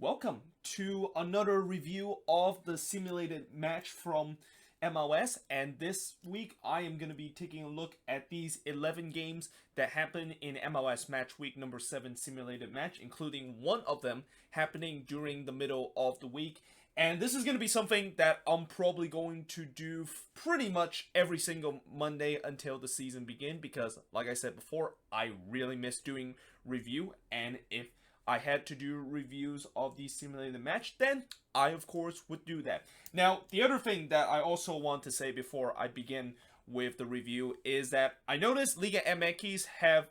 Welcome to another review of the simulated match from MLS, and this week I am going to be taking a look at these 11 games that happen in MLS Match Week number 7 simulated match, including one of them happening during the middle of the week. And this is going to be something that I'm probably going to do pretty much every single Monday until the season begins because, like I said before, I really miss doing review, and if I had to do reviews of the simulated match, then I, of course, would do that. Now, the other thing that I also want to say before I begin with the review is that I noticed Liga MX have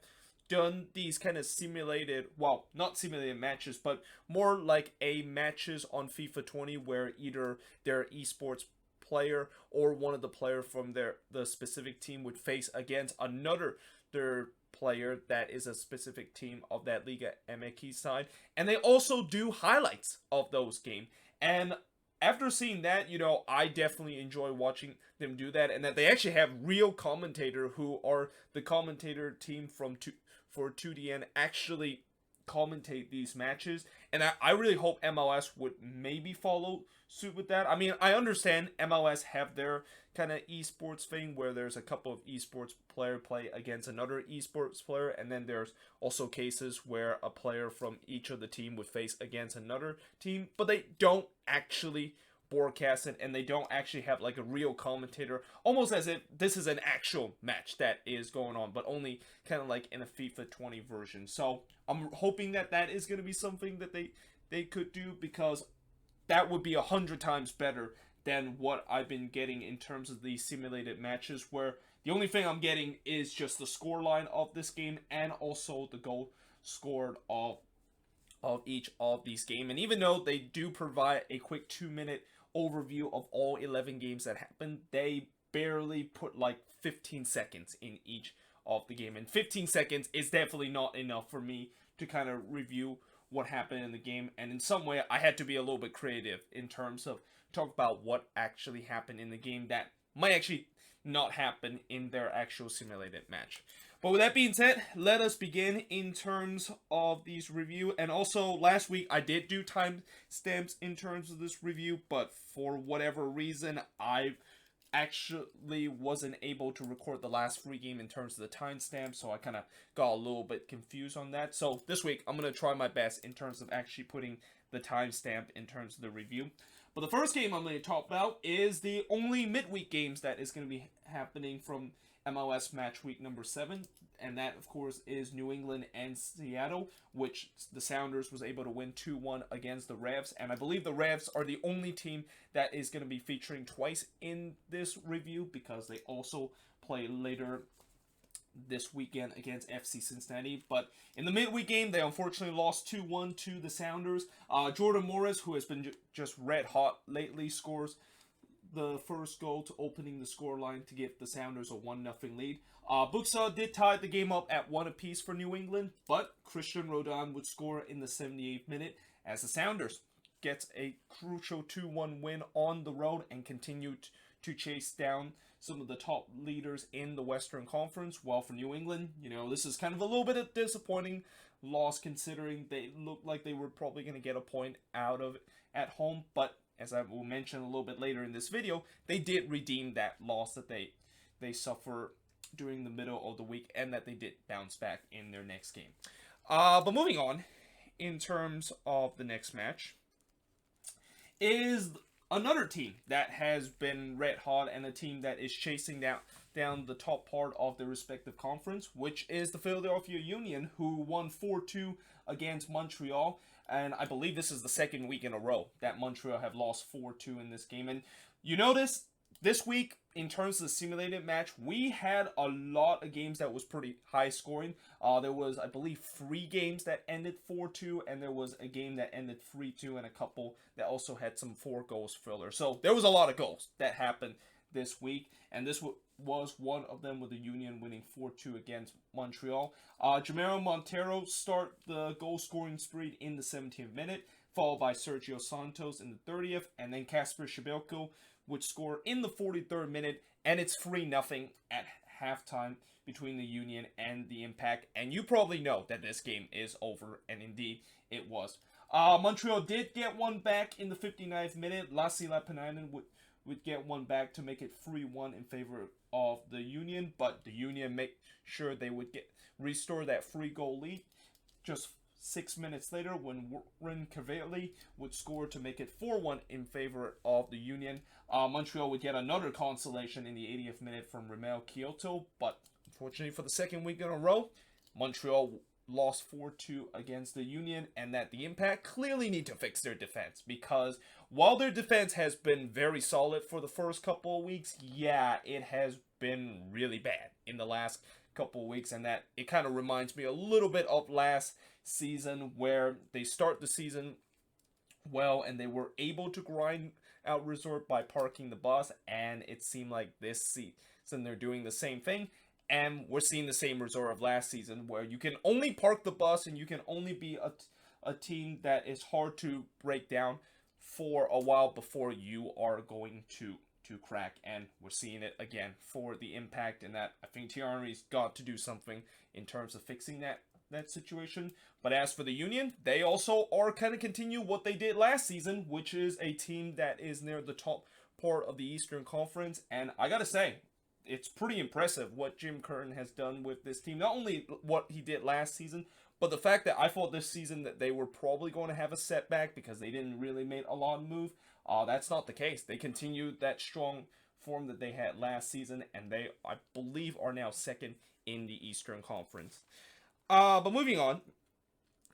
done these kind of simulated, well, not simulated matches, but more like a matches on FIFA 20 where either their esports player or one of the player from the specific team would face against another their player that is a specific team of that Liga MX side, and they also do highlights of those games. And after seeing that, I definitely enjoy watching them do that, and that they actually have real commentator who are the commentator team for 2DN actually commentate these matches, and I really hope MLS would maybe follow suit with that. I mean, I understand MLS have their kind of esports thing where there's a couple of esports player play against another esports player, and then there's also cases where a player from each of the team would face against another team, but they don't actually broadcast it, and they don't actually have like a real commentator, almost as if this is an actual match that is going on, but only kind of like in a FIFA 20 version. So I'm hoping that that is going to be something that they could do, because that would be 100 times better than what I've been getting in terms of these simulated matches, where the only thing I'm getting is just the scoreline of this game and also the goal scored of each of these games. And even though they do provide a quick 2-minute overview of all 11 games that happen, they barely put like 15 seconds in each of the game. And 15 seconds is definitely not enough for me to kind of review what happened in the game. And in some way, I had to be a little bit creative in terms of talk about what actually happened in the game that might actually not happen in their actual simulated match. But with that being said, let us begin in terms of these review. And also, last week I did do timestamps in terms of this review, but for whatever reason, I actually wasn't able to record the last free game in terms of the timestamp, so I kind of got a little bit confused on that. So this week, I'm going to try my best in terms of actually putting the timestamp in terms of the review. But the first game I'm going to talk about is the only midweek games that is going to be happening from MLS Match Week number 7, and that, of course, is New England and Seattle, which the Sounders was able to win 2-1 against the Revs, and I believe the Revs are the only team that is going to be featuring twice in this review, because they also play later this weekend against FC Cincinnati. But in the midweek game, they unfortunately lost 2-1 to the Sounders. Jordan Morris, who has been just red hot lately, scores the first goal to opening the scoreline to give the Sounders a 1-0 lead. Buxa did tie the game up at 1 apiece for New England, but Christian Rodon would score in the 78th minute as the Sounders gets a crucial 2-1 win on the road and continue to chase down some of the top leaders in the Western Conference. While for New England, this is kind of a little bit of disappointing loss, considering they looked like they were probably going to get a point out of it at home, but as I will mention a little bit later in this video, they did redeem that loss that they suffered during the middle of the week, and that they did bounce back in their next game. But moving on, in terms of the next match, is another team that has been red hot and a team that is chasing down the top part of their respective conference, which is the Philadelphia Union, who won 4-2 against Montreal. And I believe this is the second week in a row that Montreal have lost 4-2 in this game. And you notice this week, in terms of the simulated match, we had a lot of games that was pretty high scoring. There was, I believe, 3 games that ended 4-2, and there was a game that ended 3-2, and a couple that also had some 4 goals filler. So there was a lot of goals that happened this week, and this was one of them, with the Union winning 4-2 against Montreal. Jamero Montero start the goal scoring spree in the 17th minute, followed by Sergio Santos in the 30th, and then Kasper Schmeichel would score in the 43rd minute, and it's 3-0 at halftime between the Union and the Impact. And you probably know that this game is over, and indeed it was. Montreal did get one back in the 59th minute. Lassi Lappanainen would get one back to make it 3-1 in favor of the Union, but the Union make sure they would restore that 3-goal lead just 6 minutes later when Warren Cavalli would score to make it 4-1 in favor of the Union. Montreal would get another consolation in the 80th minute from Romel Kyoto, but unfortunately for the second week in a row, Montreal lost 4-2 against the Union, and that the Impact clearly need to fix their defense, because while their defense has been very solid for the first couple of weeks, yeah, it has been really bad in the last couple of weeks, and that it kind of reminds me a little bit of last season, where they start the season well and they were able to grind out result by parking the bus, and it seemed like this season they're doing the same thing. And we're seeing the same result of last season, where you can only park the bus and you can only be a team that is hard to break down for a while before you are going to crack. And we're seeing it again for the Impact, and that I think Thierry Henry's got to do something in terms of fixing that situation. But as for the Union, they also are kind of continue what they did last season, which is a team that is near the top part of the Eastern Conference. And I gotta say, it's pretty impressive what Jim Curtin has done with this team. Not only what he did last season, but the fact that I thought this season that they were probably going to have a setback because they didn't really make a lot of move. That's not the case. They continued that strong form that they had last season, and they, I believe, are now second in the Eastern Conference. But moving on,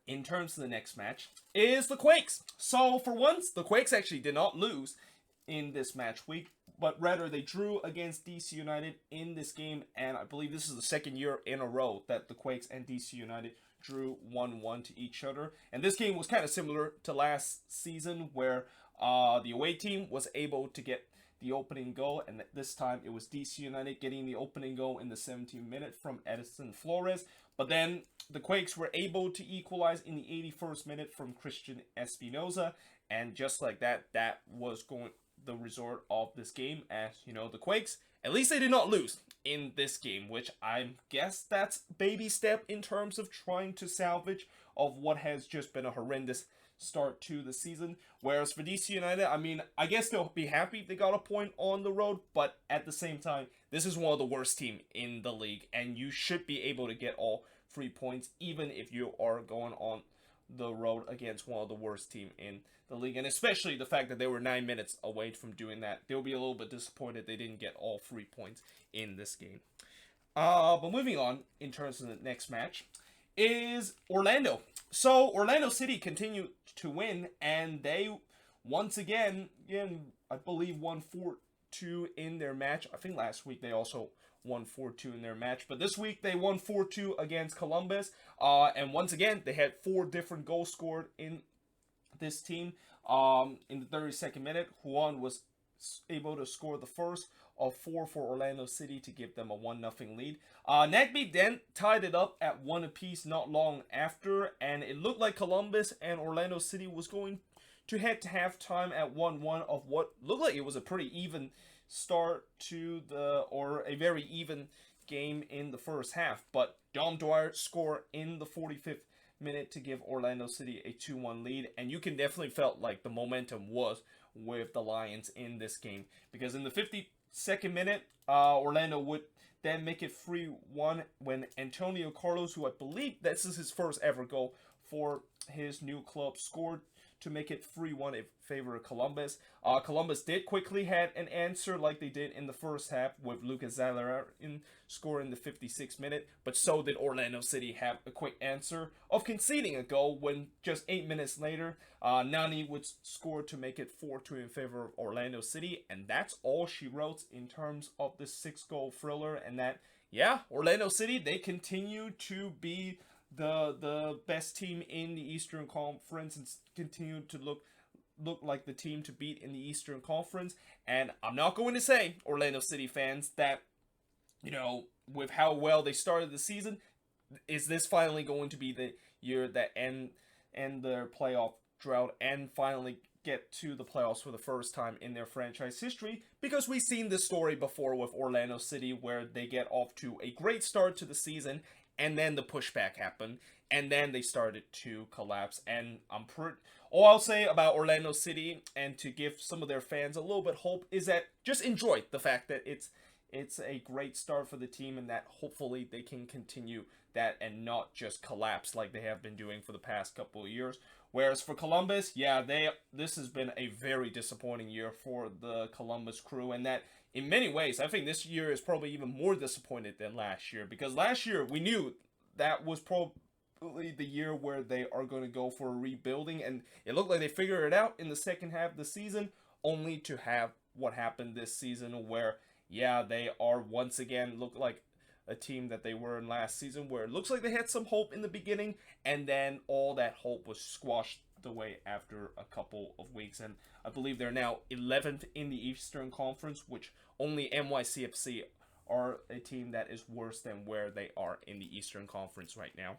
in terms of the next match, is the Quakes. So for once, the Quakes actually did not lose in this match week, but rather they drew against DC United in this game, and I believe this is the second year in a row that the Quakes and DC United drew 1-1 to each other. And this game was kind of similar to last season, where the away team was able to get the opening goal, and this time it was DC United getting the opening goal in the 17th minute from Edison Flores. But then the Quakes were able to equalize in the 81st minute from Christian Espinoza, and just like that, that was the result of this game. As you know, the Quakes, at least they did not lose in this game, which I guess that's baby step in terms of trying to salvage of what has just been a horrendous start to the season. Whereas for DC United, I mean, I guess they'll be happy they got a point on the road, but at the same time, this is one of the worst teams in the league, and you should be able to get all 3 points, even if you are going on the road against one of the worst team in the league. And especially the fact that they were 9 minutes away from doing that, they'll be a little bit disappointed they didn't get all 3 points in this game. But moving on, in terms of the next match, is Orlando. So Orlando City continued to win, and they once again, I believe, won 4-2 in their match. I think last week they also won 4-2 in their match, but this week they won 4-2 against Columbus, and once again they had 4 different goals scored in this team. In the 32nd minute, Juan was able to score the first of 4 for Orlando City to give them a 1-0 lead. Nagbe then tied it up at 1 apiece not long after, and it looked like Columbus and Orlando City was going to head to halftime at 1-1 of what looked like it was a pretty even start to or a very even game in the first half. But Dom Dwyer scored in the 45th minute to give Orlando City a 2-1 lead, and you can definitely felt like the momentum was with the Lions in this game, because in the 52nd minute, Orlando would then make it 3-1 when Antonio Carlos, who I believe this is his first ever goal for his new club, scored to make it 3-1 in favor of Columbus. Columbus did quickly had an answer like they did in the first half with Lucas Zalarin scoring in the 56th minute, but so did Orlando City have a quick answer of conceding a goal when just 8 minutes later, Nani would score to make it 4-2 in favor of Orlando City, and that's all she wrote in terms of this 6-goal thriller. And that, yeah, Orlando City, they continue to be the best team in the Eastern Conference and continue to look like the team to beat in the Eastern Conference. And I'm not going to say, Orlando City fans, that, you know, with how well they started the season, is this finally going to be the year that end their playoff drought and finally get to the playoffs for the first time in their franchise history? Because we've seen this story before with Orlando City, where they get off to a great start to the season, and then the pushback happened. and then they started to collapse. And all I'll say about Orlando City, and to give some of their fans a little bit hope, is that just enjoy the fact that it's a great start for the team, and that hopefully they can continue that and not just collapse like they have been doing for the past couple of years. Whereas for Columbus, yeah, this has been a very disappointing year for the Columbus Crew, and that in many ways, I think this year is probably even more disappointed than last year, because last year we knew that was probably the year where they are going to go for a rebuilding, and it looked like they figured it out in the second half of the season, only to have what happened this season where, yeah, they are once again look like a team that they were in last season, where it looks like they had some hope in the beginning, and then all that hope was squashed away after a couple of weeks. And I believe they're now 11th in the Eastern Conference, which only NYCFC are a team that is worse than where they are in the Eastern Conference right now.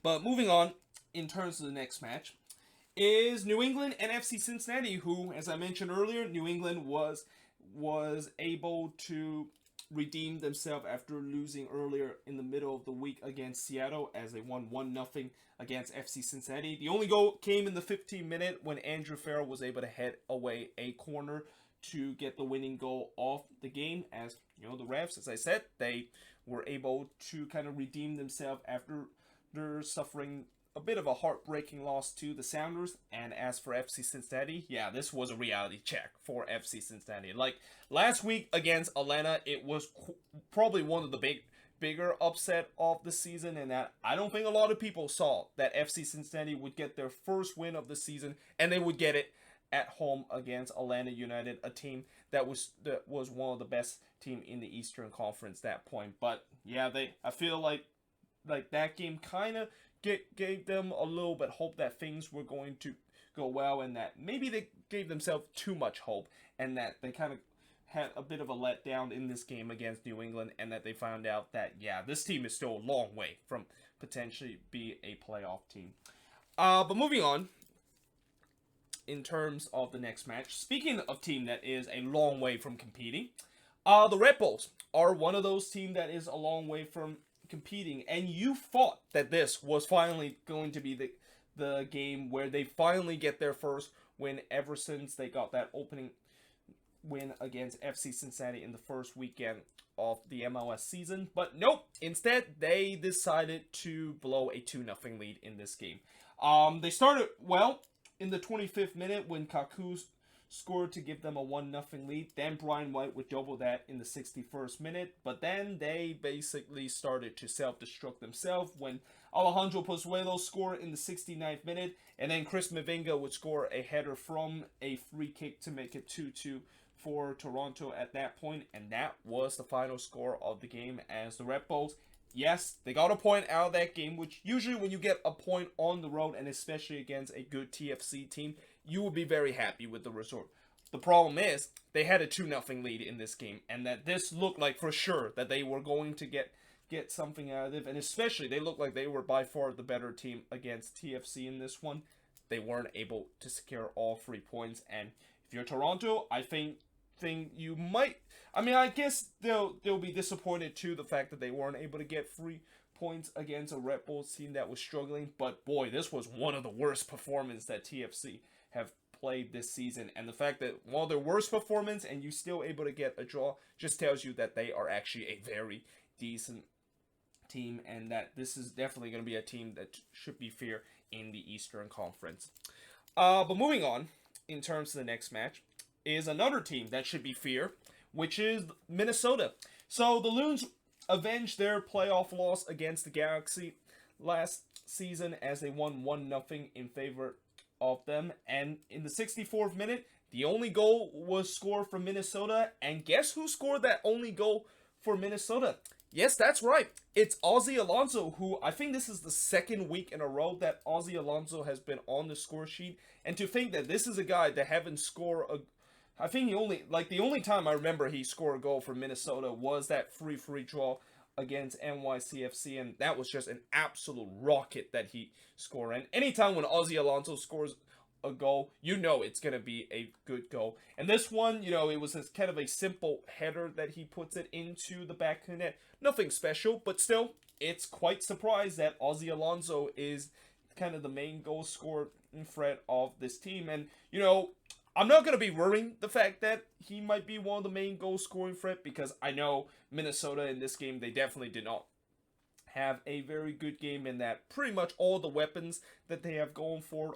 But moving on, in terms of the next match, is New England and FC Cincinnati, who, as I mentioned earlier, New England was able to redeem themselves after losing earlier in the middle of the week against Seattle, as they won 1-0 against FC Cincinnati. The only goal came in the 15th minute when Andrew Farrell was able to head away a corner to get the winning goal off the game. As you know, the refs, as I said, they were able to kind of redeem themselves after they're suffering a bit of a heartbreaking loss to the Sounders. And as for FC Cincinnati, yeah, this was a reality check for FC Cincinnati. Like last week against Atlanta, it was probably one of the bigger upset of the season, and that I don't think a lot of people saw that FC Cincinnati would get their first win of the season, and they would get it at home against Atlanta United, a team that was one of the best team in the Eastern Conference at that point. But yeah, I feel like that game kind of gave them a little bit hope that things were going to go well, and that maybe they gave themselves too much hope, and that they kind of had a bit of a letdown in this game against New England, and that they found out that, yeah, this team is still a long way from potentially be a playoff team. But moving on, in terms of the next match, speaking of team that is a long way from competing, the Red Bulls are one of those teams that is a long way from competing, and you thought that this was finally going to be the game where they finally get their first win ever since they got that opening win against FC Cincinnati in the first weekend of the MLS season. But nope, instead they decided to blow a 2-0 lead in this game. They started well in the 25th minute when Kaku scored to give them a 1-0 lead. Then Brian White would double that in the 61st minute. But then they basically started to self-destruct themselves when Alejandro Pozuelo scored in the 69th minute. And then Chris Mavinga would score a header from a free kick to make it 2-2 for Toronto at that point. And that was the final score of the game, as the Red Bulls, yes, they got a point out of that game, which usually when you get a point on the road, and especially against a good TFC team, you will be very happy with the result. The problem is, they had a 2-0 lead in this game, and that this looked like for sure that they were going to get something out of it, and especially they looked like they were by far the better team against TFC in this one. They weren't able to secure all 3 points, and if you're Toronto, I think you might, I guess they'll be disappointed too, the fact that they weren't able to get 3 points against a Red Bulls team that was struggling. But boy, this was one of the worst performances that TFC have played this season, and the fact that while their worst performance and you still able to get a draw just tells you that they are actually a very decent team, and that this is definitely going to be a team that should be fair in the Eastern Conference. But moving on, in terms of the next match, is another team that should be fair, which is Minnesota. So the Loons avenged their playoff loss against the Galaxy last season, as they won 1-0 in favor of them. And in the 64th minute, the only goal was scored from Minnesota. And guess who scored that only goal for Minnesota? Yes, that's right. It's Ozzy Alonso, who I think this is the second week in a row that Ozzy Alonso has been on the score sheet. And to think that this is a guy that haven't scored I think the only time I remember he scored a goal for Minnesota was that free draw against NYCFC, and that was just an absolute rocket that he scored. And anytime when Ozzy Alonso scores a goal, you know it's going to be a good goal. And this one, you know, it was kind of a simple header that he puts it into the back of the net. Nothing special, but still, it's quite surprised that Ozzy Alonso is kind of the main goal scorer threat of this team. And, you know, I'm not going to be worrying the fact that he might be one of the main goal scoring threat, because I know Minnesota in this game, they definitely did not have a very good game, in that pretty much all the weapons that they have going forward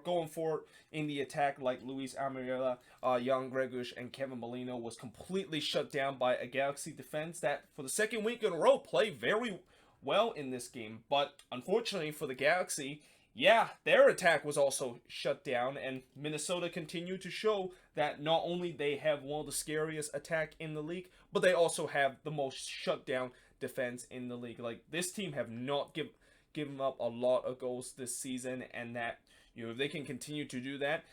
going forward in the attack, like Luis Amarilla, Jan Gregush, and Kevin Molino, was completely shut down by a Galaxy defense that for the second week in a row played very well in this game. But unfortunately for the Galaxy, yeah, their attack was also shut down, and Minnesota continued to show that not only they have one of the scariest attack in the league, but they also have the most shut down defense in the league. Like, this team have not given up a lot of goals this season, and that, you know, if they can continue to do that,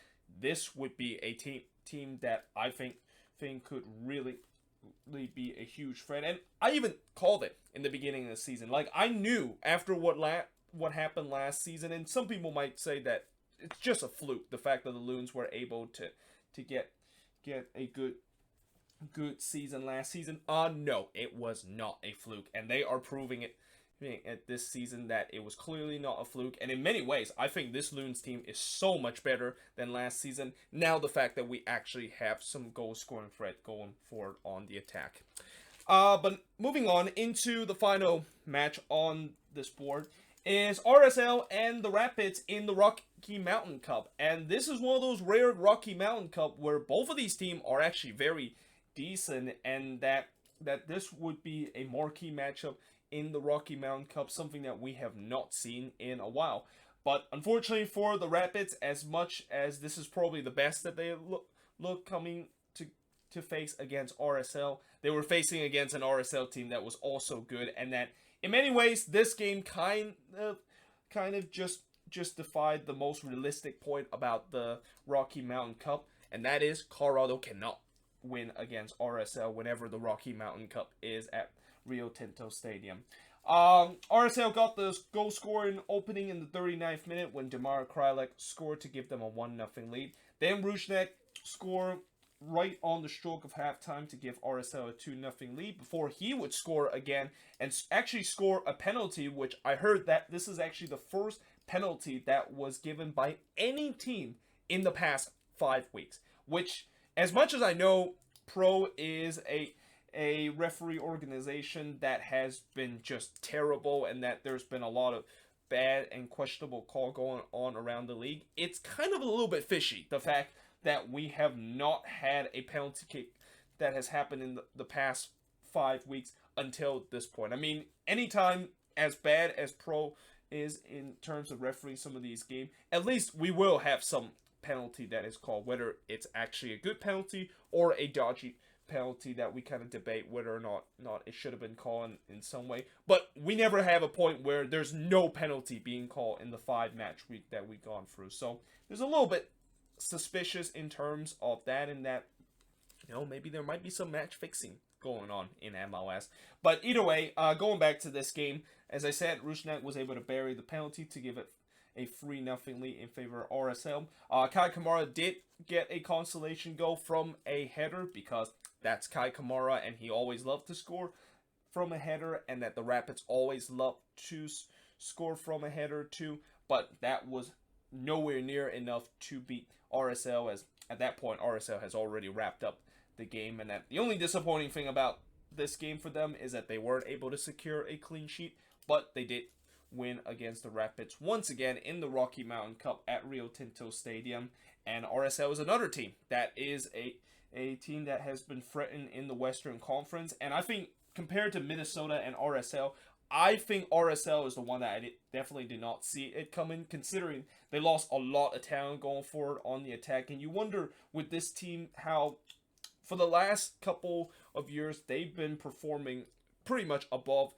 this would be a team that I think could really be a huge threat. And I even called it in the beginning of the season. Like, I knew after what happened last season, and some people might say that it's just a fluke, the fact that the Loons were able to get a good season last season. No, it was not a fluke, and they are proving it at this season that it was clearly not a fluke. And in many ways, I think this Loons team is so much better than last season. Now the fact that we actually have some goal scoring threat going forward on the attack. But moving on into the final match on this board is RSL and the Rapids in the Rocky Mountain Cup. And this is one of those rare Rocky Mountain Cup where both of these teams are actually very decent, and that this would be a marquee matchup in the Rocky Mountain Cup, something that we have not seen in a while. But unfortunately for the Rapids, as much as this is probably the best that they look coming to face against RSL, they were facing against an RSL team that was also good, and that in many ways this game kind of just justified the most realistic point about the Rocky Mountain Cup, and that is Colorado cannot win against RSL whenever the Rocky Mountain Cup is at Rio Tinto Stadium. RSL got the goal scoring opening in the 39th minute when Damar Krylak scored to give them a 1-0 lead. Then Rusnak scored right on the stroke of halftime to give RSL a 2-0 lead before he would score again and actually score a penalty, which I heard that this is actually the first penalty that was given by any team in the past 5 weeks. Which, as much as I know, Pro is a referee organization that has been just terrible, and that there's been a lot of bad and questionable call going on around the league, it's kind of a little bit fishy, the fact that we have not had a penalty kick that has happened in the past 5 weeks until this point. I mean, anytime as bad as Pro is in terms of refereeing some of these games, at least we will have some penalty that is called, whether it's actually a good penalty or a dodgy penalty that we kind of debate whether or not it should have been called in some way. But we never have a point where there's no penalty being called in the 5-match week that we've gone through. So there's a little bit suspicious in terms of that, and that, you know, maybe there might be some match fixing going on in MLS. But either way, going back to this game, as I said, Rusnak was able to bury the penalty to give it a 3-0 lead in favor of RSL. Kai Kamara did get a consolation goal from a header, because that's Kai Kamara, and he always loved to score from a header, and that the Rapids always love to score from a header too. But that was nowhere near enough to beat RSL, as at that point RSL has already wrapped up the game, and that the only disappointing thing about this game for them is that they weren't able to secure a clean sheet, but they did win against the Rapids once again in the Rocky Mountain Cup at Rio Tinto Stadium. And RSL is another team that is a team that has been threatened in the Western Conference, and I think compared to Minnesota and RSL, I think RSL is the one that I definitely did not see it coming, considering they lost a lot of talent going forward on the attack. And you wonder with this team how for the last couple of years they've been performing pretty much above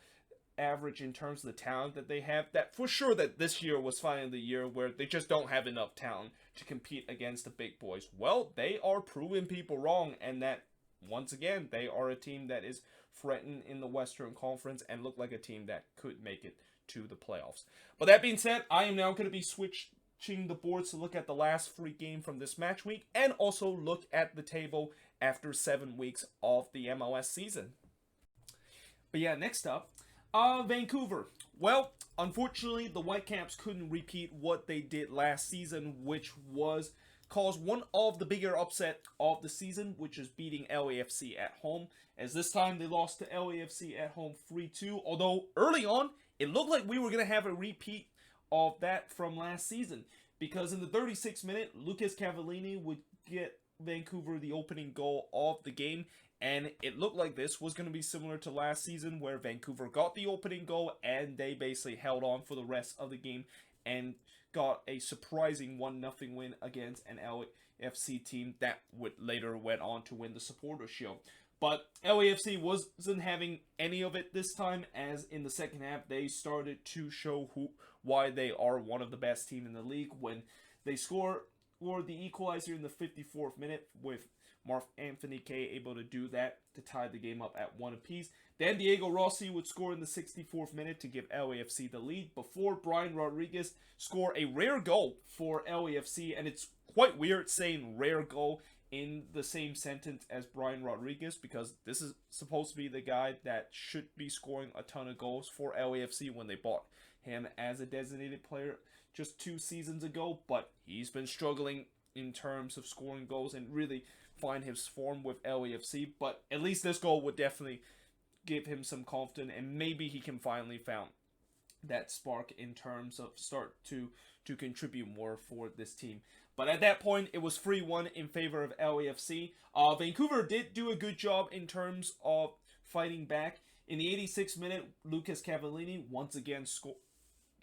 average in terms of the talent that they have. That for sure that this year was finally the year where they just don't have enough talent to compete against the big boys. Well, they are proving people wrong, and that once again they are a team that is threatened in the Western Conference and look like a team that could make it to the playoffs. But that being said, I am now going to be switching the boards to look at the last free game from this match week and also look at the table after 7 weeks of the MLS season. But yeah, next up, Vancouver. Well, unfortunately, the Whitecaps couldn't repeat what they did last season, which was cause one of the bigger upset of the season, which is beating LAFC at home. As this time they lost to LAFC at home 3-2. Although early on, it looked like we were going to have a repeat of that from last season. Because in the 36th minute, Lucas Cavallini would get Vancouver the opening goal of the game. And it looked like this was going to be similar to last season, where Vancouver got the opening goal and they basically held on for the rest of the game and got a surprising 1-0 win against an LAFC team that would later went on to win the Supporters' Shield. But LAFC wasn't having any of it this time, as in the second half they started to show why they are one of the best teams in the league when they scored the equalizer in the 54th minute with Mark Anthony Kaye able to do that to tie the game up at 1 apiece. Then Diego Rossi would score in the 64th minute to give LAFC the lead before Brian Rodriguez scored a rare goal for LAFC. And it's quite weird saying rare goal in the same sentence as Brian Rodriguez, because this is supposed to be the guy that should be scoring a ton of goals for LAFC when they bought him as a designated player just 2 seasons ago. But he's been struggling in terms of scoring goals and really find his form with LAFC. But at least this goal would definitely give him some confidence, and maybe he can finally found that spark in terms of start to contribute more for this team. But at that point, it was 3-1 in favor of LAFC. Vancouver did do a good job in terms of fighting back. In the 86th minute, Lucas Cavallini once again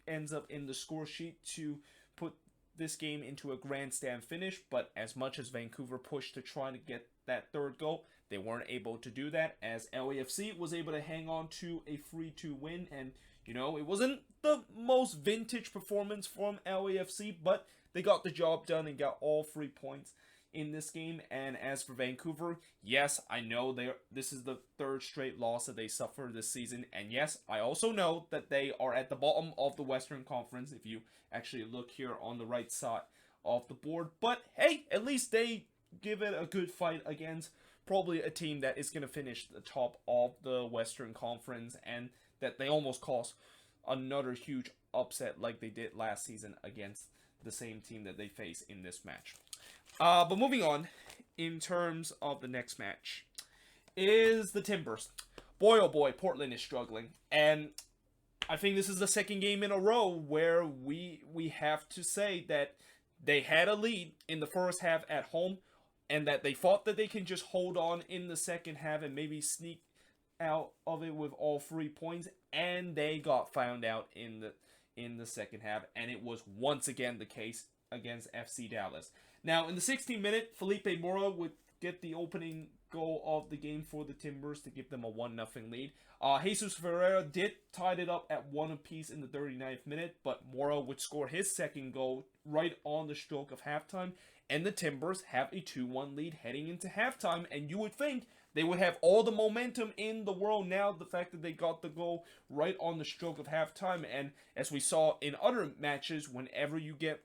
ends up in the score sheet to put this game into a grandstand finish. But as much as Vancouver pushed to try to get that third goal, they weren't able to do that, as LAFC was able to hang on to a 3-2 win. And, you know, it wasn't the most vintage performance from LAFC, but they got the job done and got all 3 points in this game. And as for Vancouver, yes, I know this is the 3rd straight loss that they suffered this season. And yes, I also know that they are at the bottom of the Western Conference, if you actually look here on the right side of the board. But hey, at least they give it a good fight against probably a team that is going to finish the top of the Western Conference, and that they almost caused another huge upset like they did last season against the same team that they face in this match. But moving on, in terms of the next match, is the Timbers. Boy, oh boy, Portland is struggling. And I think this is the second game in a row where we have to say that they had a lead in the first half at home, and that they thought that they can just hold on in the second half and maybe sneak out of it with all 3 points, and they got found out in the second half, and it was once again the case against FC Dallas. Now, in the 16th minute, Felipe Mora would get the opening goal of the game for the Timbers to give them a 1-0 lead. Jesus Ferreira did tie it up at 1 apiece in the 39th minute, but Mora would score his second goal right on the stroke of halftime, and the Timbers have a 2-1 lead heading into halftime, and you would think they would have all the momentum in the world now, the fact that they got the goal right on the stroke of halftime. And as we saw in other matches, whenever you get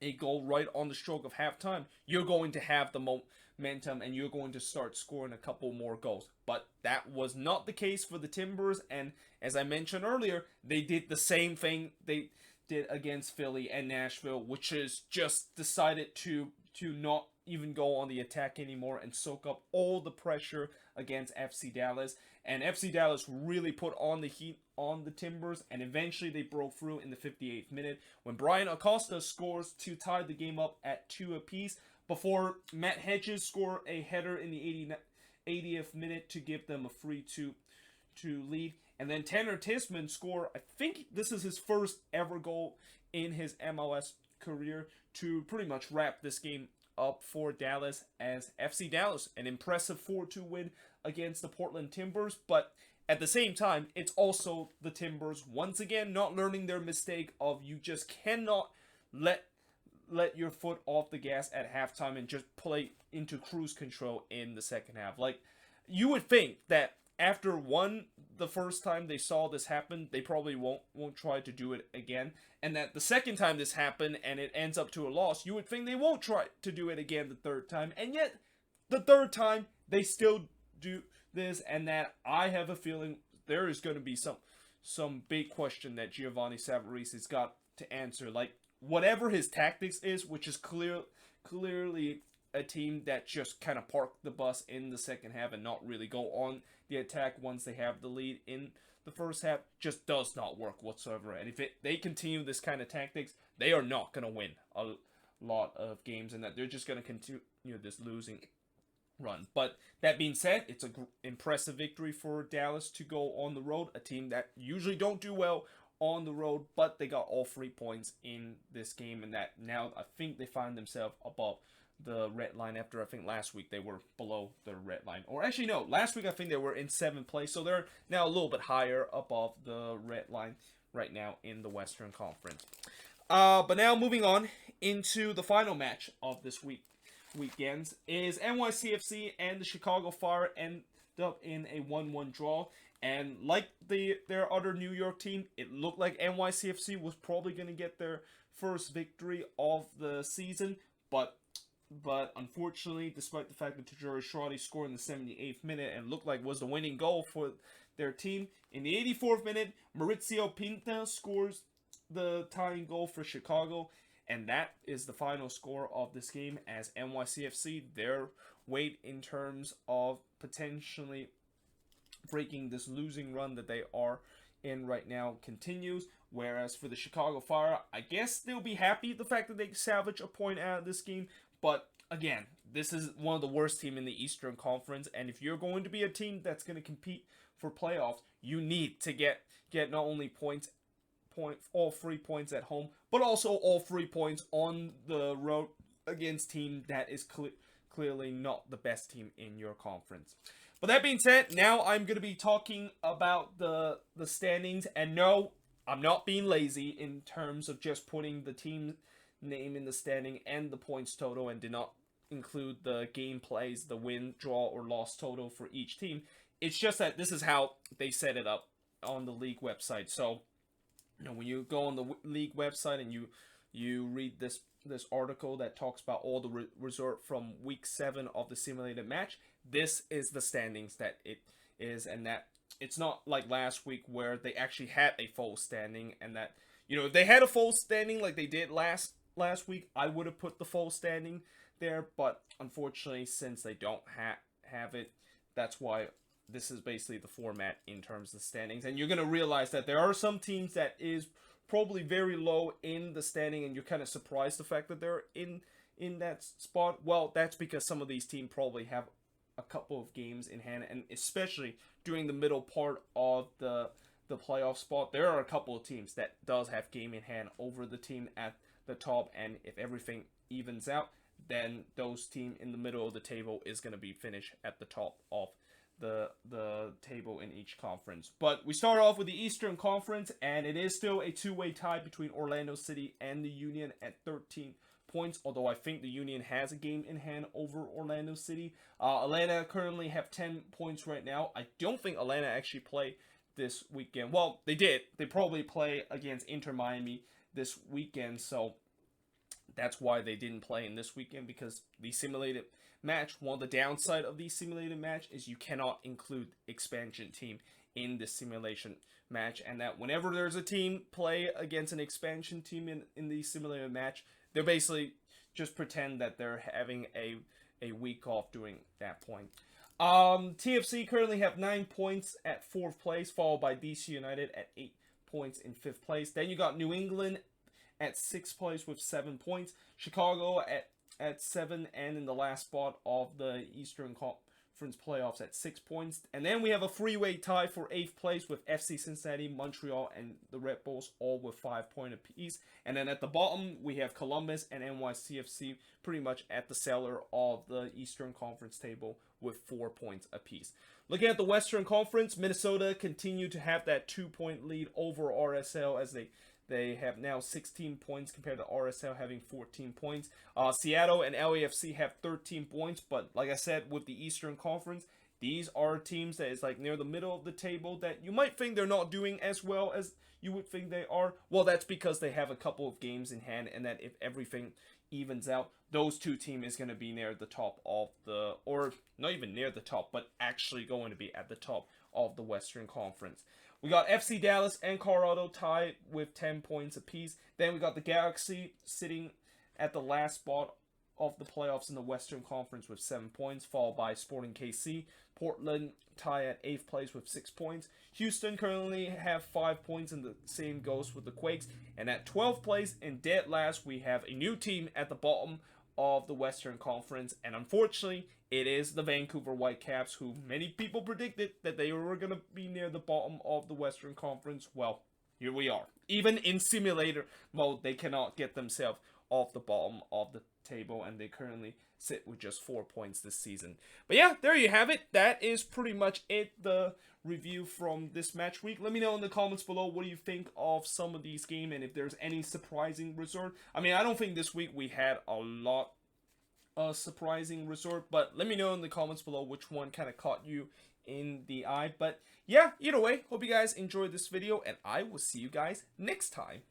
a goal right on the stroke of halftime, you're going to have the momentum and you're going to start scoring a couple more goals. But that was not the case for the Timbers, and as I mentioned earlier, they did the same thing they did against Philly and Nashville, which is just decided to not even go on the attack anymore and soak up all the pressure against FC Dallas. And FC Dallas really put on the heat on the Timbers, and eventually they broke through in the 58th minute when Brian Acosta scores to tie the game up at 2 apiece before Matt Hedges scored a header in the 80th minute to give them a 3-2 lead. And then Tanner Tisman scored, I think this is his first ever goal in his MLS career, to pretty much wrap this game up for Dallas, as FC Dallas, an impressive 4-2 win against the Portland Timbers. But at the same time, it's also the Timbers once again not learning their mistake of you just cannot let your foot off the gas at halftime and just play into cruise control in the second half. Like, you would think that after the first time they saw this happen, they probably won't try to do it again. And that the second time this happened and it ends up to a loss, you would think they won't try to do it again the third time. And yet, the third time, they still do this. And that I have a feeling there is going to be some big question that Giovanni Savarese has got to answer. Like, whatever his tactics is, which is clearly a team that just kind of park the bus in the second half and not really go on the attack once they have the lead in the first half, just does not work whatsoever. And if they continue this kind of tactics, they are not going to win a lot of games, and that they're just going to continue this losing run. But that being said, it's an impressive victory for Dallas to go on the road, a team that usually don't do well on the road, but they got all 3 points in this game, and that now I think they find themselves above the red line after I think last week they were below the red line. Or actually no, last week I think they were in 7th place, so they're now a little bit higher above the red line right now in the Western Conference. But now moving on into the final match of this weekends is NYCFC and the Chicago Fire end up in a 1-1 draw. And like their other New York team, it looked like NYCFC was probably going to get their first victory of the season, but unfortunately, despite the fact that Tajiri Shradi scored in the 78th minute and looked like was the winning goal for their team, in the 84th minute, Mauricio Pinta scores the tying goal for Chicago, and that is the final score of this game as NYCFC, their weight in terms of potentially breaking this losing run that they are in right now continues. Whereas for the Chicago Fire, I guess they'll be happy the fact that they salvage a point out of this game. But again, this is one of the worst teams in the Eastern Conference, and if you're going to be a team that's going to compete for playoffs, you need to get not only all 3 points at home, but also all 3 points on the road against team that is clearly not the best team in your conference. But that being said, now I'm going to be talking about the standings, and no, I'm not being lazy in terms of just putting the team name in the standing and the points total, and did not include the game plays, the win, draw, or loss total for each team. It's just that this is how they set it up on the league website. So, when you go on the league website and you read this article that talks about all the result from week 7 of the simulated match, this is the standings that it is, and that it's not like last week where they actually had a full standing, and that, if they had a full standing like they did last week, I would have put the full standing there, but unfortunately, since they don't have it, that's why this is basically the format in terms of the standings. And you're going to realize that there are some teams that is probably very low in the standing, and you're kind of surprised the fact that they're in that spot. Well, that's because some of these teams probably have a couple of games in hand, and especially during the middle part of the playoff spot, there are a couple of teams that does have game in hand over the team at the top, and if everything evens out, then those team in the middle of the table is going to be finished at the top of the table in each conference. But we start off with the Eastern Conference, and it is still a two-way tie between Orlando City and the Union at 13 points, although I think the Union has a game in hand over Orlando City. Atlanta currently have 10 points right now. I don't think Atlanta actually play this weekend. Well, they did. They probably play against Inter Miami this weekend, so that's why they didn't play in this weekend, because the simulated match, one of the downside of the simulated match is you cannot include expansion team in the simulation match, and that whenever there's a team play against an expansion team in the simulated match, they're basically just pretend that they're having a week off during that point. TFC currently have 9 points at 4th place, followed by DC United at 8 points in 5th place. Then you got New England at 6th place with 7 points. Chicago at 7 and in the last spot of the Eastern Conference playoffs at 6 points. And then we have a three-way tie for 8th place with FC Cincinnati, Montreal, and the Red Bulls all with 5 points apiece. And then at the bottom, we have Columbus and NYCFC pretty much at the center of the Eastern Conference table with 4 points apiece. Looking at the Western Conference, Minnesota continue to have that 2-point lead over RSL as they have now 16 points compared to RSL having 14 points. Seattle and LAFC have 13 points, but like I said, with the Eastern Conference, these are teams that is like near the middle of the table that you might think they're not doing as well as you would think they are. Well, that's because they have a couple of games in hand, and that if everything evens out, those two teams is going to be near the top of the, or not even near the top, but actually going to be at the top of the Western Conference. We got FC Dallas and Colorado tied with 10 points apiece. Then we got the Galaxy sitting at the last spot of the playoffs in the Western Conference with 7 points, followed by Sporting KC. Portland tie at 8th place with 6 points. Houston currently have 5 points, and the same goes with the Quakes. And at 12th place and dead last, we have a new team at the bottom of the Western Conference, and unfortunately, it is the Vancouver Whitecaps, who many people predicted that they were going to be near the bottom of the Western Conference. Well, here we are. Even in simulator mode, they cannot get themselves off the bottom of the table, and they currently sit with just 4 points this season. But yeah, there you have it. That is pretty much it, the review from this match week. Let me know in the comments below what do you think of some of these games, and if there's any surprising result. I mean, I don't think this week we had a lot of surprising result, but let me know in the comments below which one kind of caught you in the eye. But yeah, either way, hope you guys enjoyed this video, and I will see you guys next time.